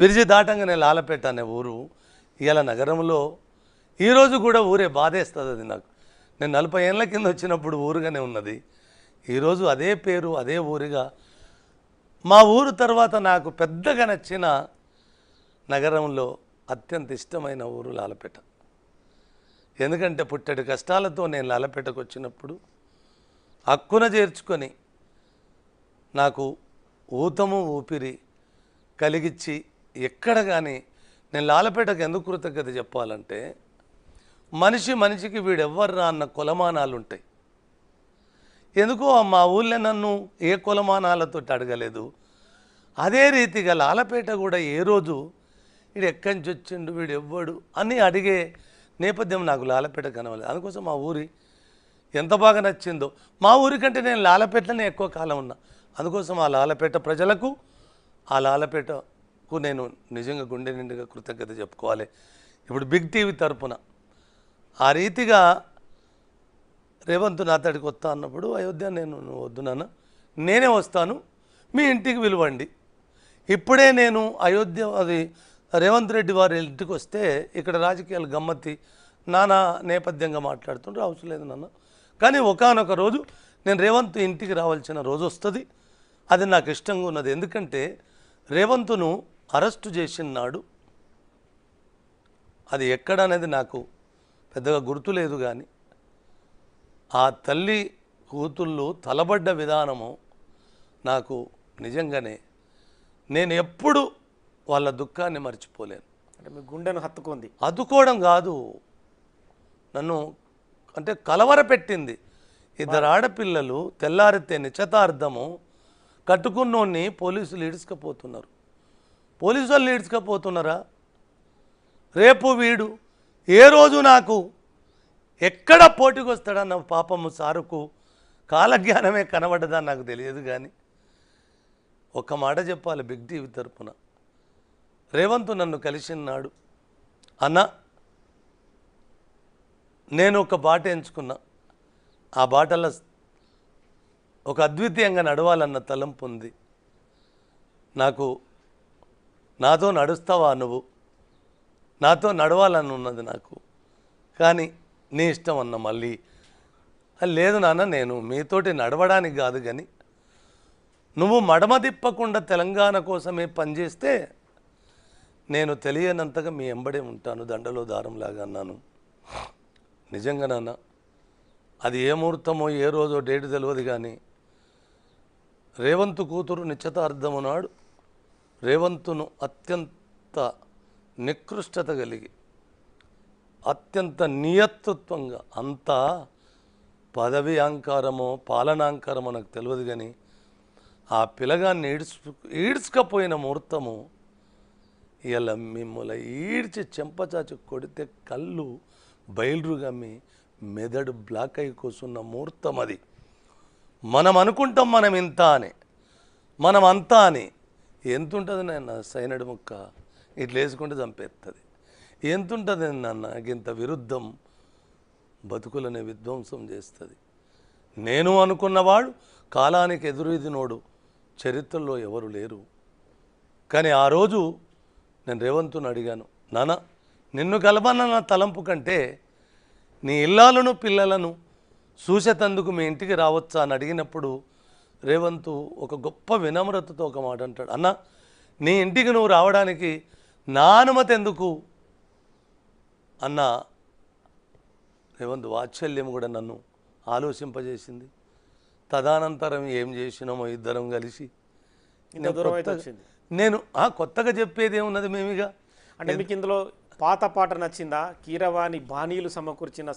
విరిచి దాటంగానే లాలపేట అనే ఊరు ఇవాళ నగరంలో ఈరోజు కూడా ఊరే బాధేస్తుంది. అది నాకు నేను 40 ఏళ్ళ కింద వచ్చినప్పుడు ఊరుగానే ఉన్నది. ఈరోజు అదే పేరు అదే ఊరిగా మా ఊరు తర్వాత నాకు పెద్దగా నచ్చిన నగరంలో అత్యంత ఇష్టమైన ఊరు లాలపేట. ఎందుకంటే పుట్టడి కష్టాలతో నేను లాలపేటకు వచ్చినప్పుడు హక్కున చేర్చుకొని నాకు ఊతము ఊపిరి కలిగించి ఎక్కడ కానీ నేను లాలపేటకు ఎందుకు కృతజ్ఞత చెప్పాలంటే మనిషి మనిషికి వీడెవ్వర్రా అన్న కొలమానాలు ఉంటాయి. ఎందుకో మా ఊళ్ళో నన్ను ఏ కొలమానాలతో అడగలేదు. అదే రీతిగా లాలపేట కూడా ఏ రోజు వీడు ఎక్కడి నుంచి వచ్చిండు వీడు ఎవ్వడు అని అడిగే నేపథ్యం నాకు లాలపేట కనవలేదు. అందుకోసం మా ఊరి ఎంత బాగా నచ్చిందో, మా ఊరి కంటే నేను లాలపేటలోనే ఎక్కువ కాలం ఉన్నా. అందుకోసం ఆ లాలపేట ప్రజలకు ఆ లాలపేటకు నేను నిజంగా గుండె నిండుగా కృతజ్ఞత చెప్పుకోవాలి. ఇప్పుడు బిగ్ టీవీ తరపున ఆ రీతిగా రేవంత్ నా అతడికి వస్తా అన్నప్పుడు అయోధ్య నువ్వు వద్దు నాన్న, నేనే వస్తాను, మీ ఇంటికి పిలవండి. ఇప్పుడే నేను అయోధ్య అది రేవంత్ రెడ్డి వారి ఇంటికి వస్తే ఇక్కడ రాజకీయాలు గమ్మత్తి నానా నేపథ్యంగా మాట్లాడుతుంటే అవసరం లేదు నాన్న, కానీ ఒకానొక రోజు నేను రేవంత్ ఇంటికి రావాల్సిన రోజు వస్తుంది. అది నాకు ఇష్టంగా ఉన్నది. ఎందుకంటే రేవంత్ను అరెస్టు చేసిన నాడు అది ఎక్కడ అనేది నాకు పెద్దగా గుర్తులేదు, కానీ ఆ తల్లి కూతుళ్ళు తలబడ్డ విధానము నాకు నిజంగానే నేను ఎప్పుడు వాళ్ళ దుఃఖాన్ని మర్చిపోలేను. అంటే మీ గుండెను హత్తుకోవడం కాదు, నన్ను అంటే కలవరపెట్టింది. ఇద్దరు ఆడపిల్లలు తెల్లారితే నిశ్చితార్థము కట్టుకున్నోన్ని పోలీసులు ఈడ్చుకపోతున్నారు. పోలీసు వాళ్ళు ఈడ్చుకపోతున్నారా? రేపు వీడు ఏ రోజు నాకు ఎక్కడ పోటీకి వస్తాడన్న పాపము సారుకు కాలజ్ఞానమే కనబడ్డదని నాకు తెలియదు. కానీ ఒక్క మాట చెప్పాలి బిగ్ టీవీ తరపున, రేవంత్ నన్ను కలిసినాడు అన్న, నేను ఒక బాట ఎంచుకున్నా, ఆ బాటలో ఒక అద్వితీయంగా నడవాలన్న తలంపు ఉంది నాకు. నాతో నడుస్తావా నువ్వు? నాతో నడవాలని ఉన్నది నాకు, కానీ నీ ఇష్టం అన్న. మళ్ళీ లేదు నాన్న, నేను మీతోటి నడవడానికి కాదు, కానీ నువ్వు మడమ తిప్పకుండా తెలంగాణ కోసమే పనిచేస్తే నేను తెలియనంతగా మీ ఎంబడే ఉంటాను, దండలో దారంలాగా అన్నాను. నిజంగా నాన్న, అది ఏ ముహూర్తమో ఏ రోజో డేటు తెలియదు, కానీ రేవంత్ కూతురు నిశ్చితార్థము నాడు రేవంత్ను అత్యంత నికృష్టత కలిగి అత్యంత నియతృత్వంగా, అంత పదవి అహంకారమో పాలనాంకారమో నాకు తెలియదు, కానీ ఆ పిల్లగాన్ని ఈడ్చుకపోయిన ముహూర్తము ఇలా మిమ్మల్ని ఈడ్చి చెంపచాచి కొడితే కళ్ళు బయలురుగమ్మి మెదడు బ్లాక్ అయి కూర్చున్న ముహూర్తం అది. మనం అనుకుంటాం మనం ఇంత అని, మనం అంతా అని. ఎంత ఉంటుంది నాన్న సైనడు ముక్క ఇట్లా వేసుకుంటే చంపేస్తుంది. ఎంత ఉంటుంది నాన్న ఇంత విరుద్ధం బతుకులనే విధ్వంసం చేస్తుంది. నేను అనుకున్నవాడు కాలానికి ఎదురీదినోడు చరిత్రలో ఎవరు లేరు. కానీ ఆ రోజు నేను రేవంత్ను అడిగాను, నాన్న నిన్ను కలపన్న తలంపు కంటే నీ ఇల్లాలను పిల్లలను చూసేతందుకు మీ ఇంటికి రావచ్చా అని అడిగినప్పుడు రేవంత్ ఒక గొప్ప వినమ్రతతో ఒక మాట అంటాడు, అన్న నీ ఇంటికి నువ్వు రావడానికి నా అనుమతి ఎందుకు అన్న. రేవంత్ వాత్సల్యం కూడా నన్ను ఆలోచింపజేసింది. తదనంతరం ఏం చేసినామో ఇద్దరం కలిసి నేను కొత్తగా చెప్పేది ఏమున్నది మేమిగా. అంటే మీకు ఇందులో పాత పాట నచ్చిందా? కీరవాణి బాణీలు సమకూర్చిన